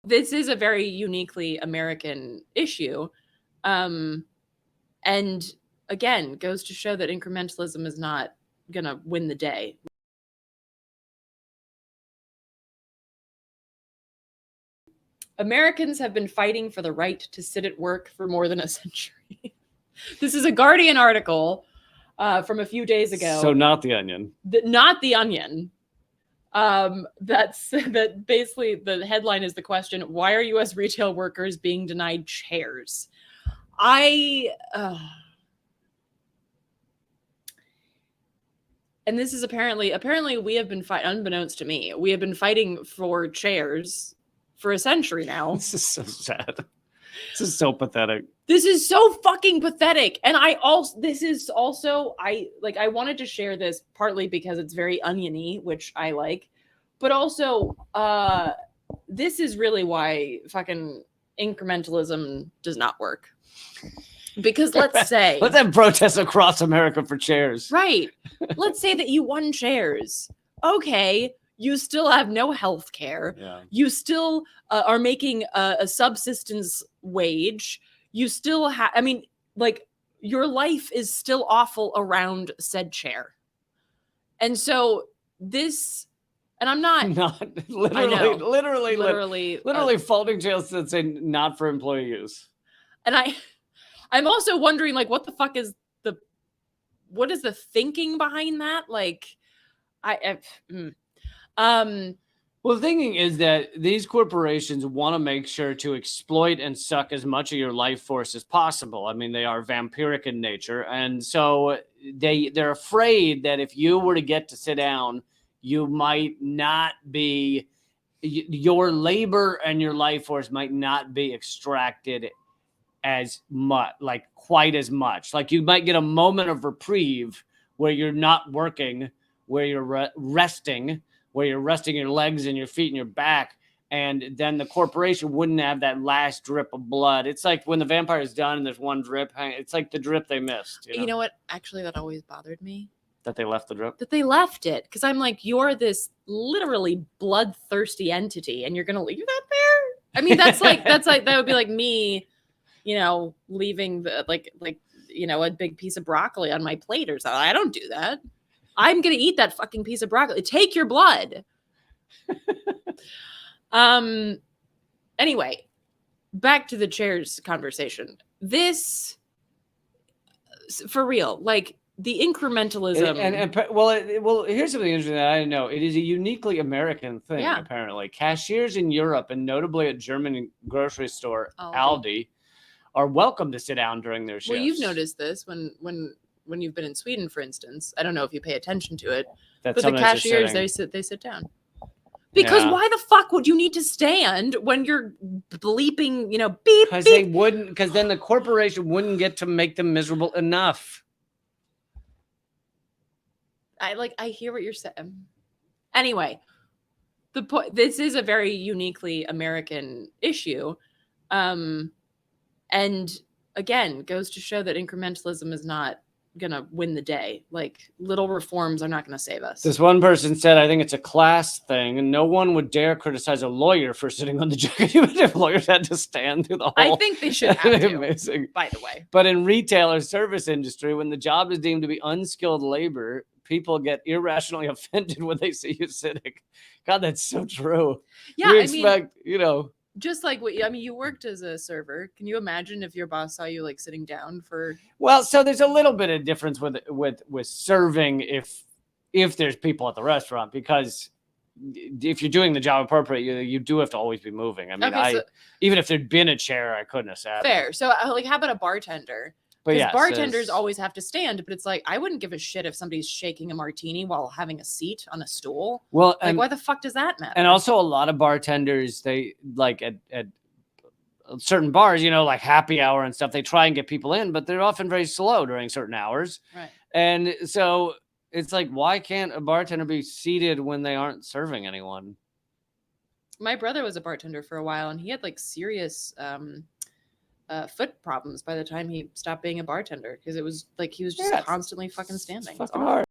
This is a very uniquely American issue. And again, goes to show that incrementalism is not going to win the day. Americans have been fighting for the right to sit at work for more than a century. This is a Guardian article from a few days ago. So not The Onion. Not The Onion. That basically the headline is the question: why are U.S. retail workers being denied chairs? And this is apparently we have been unbeknownst to me, we have been fighting for chairs for a century now. This is so sad. This is so pathetic. This is so fucking pathetic. And I wanted to share this partly because it's very oniony, which I like, but also this is really why fucking incrementalism does not work. Because let's have protests across America for chairs. Right. Let's say that you won chairs. Okay. You still have no health care. Yeah. You still are making a subsistence wage. You still have, your life is still awful around said chair. And so this, and I'm not literally folding chairs that say not for employee use. And I'm also wondering, what the fuck is what is the thinking behind that? Well, the thinking is that these corporations want to make sure to exploit and suck as much of your life force as possible. I mean, they are vampiric in nature. And so they're afraid that if you were to get to sit down, you might not be, your labor and your life force might not be extracted as much, quite as much. You might get a moment of reprieve where you're not working, where you're resting, where you're resting your legs and your feet and your back, and then the corporation wouldn't have that last drip of blood. It's like when the vampire is done and there's one drip, it's like the drip they missed. You know what? Actually, that always bothered me. That they left the drip? That they left it. Because I'm like, you're this literally bloodthirsty entity, and you're going to leave that there? I mean, that would be like me, leaving the, a big piece of broccoli on my plate or something. I don't do that. I'm going to eat that fucking piece of broccoli. Take your blood. Anyway, back to the chairs conversation. This, for real, the incrementalism. Well, here's something interesting that I didn't know. It is a uniquely American thing, apparently. Cashiers in Europe, and notably at German grocery store Aldi, are welcome to sit down during their shifts. Well, you've noticed this when you've been in Sweden, for instance. I don't know if you pay attention to it, but the cashiers, they sit down. Because why the fuck would you need to stand when you're bleeping, beep? Because they wouldn't. Because then the corporation wouldn't get to make them miserable enough. I hear what you're saying. Anyway, the point. This is a very uniquely American issue, and again, goes to show that incrementalism is not gonna win the day. Little reforms are not gonna save us. This one person said, I think it's a class thing, and no one would dare criticize a lawyer for sitting on the jacket. Even if lawyers had to stand through the whole. I think they should have to. Amazing. By the way. But in retail or service industry, when the job is deemed to be unskilled labor, people get irrationally offended when they see you sitting. God, that's so true. Yeah, we expect, just you worked as a server. Can you imagine if your boss saw you sitting down for? Well, so there's a little bit of difference with serving if there's people at the restaurant, because if you're doing the job appropriately, you do have to always be moving. I mean, even if there'd been a chair, I couldn't have sat. Fair. So how about a bartender? Because bartenders always have to stand, but it's I wouldn't give a shit if somebody's shaking a martini while having a seat on a stool. Well, why the fuck does that matter? And also, a lot of bartenders, they at certain bars, like happy hour and stuff, they try and get people in, but they're often very slow during certain hours. Right. And so it's why can't a bartender be seated when they aren't serving anyone? My brother was a bartender for a while, and he had serious foot problems by the time he stopped being a bartender, because it was he was just constantly fucking standing. It's fucking hard.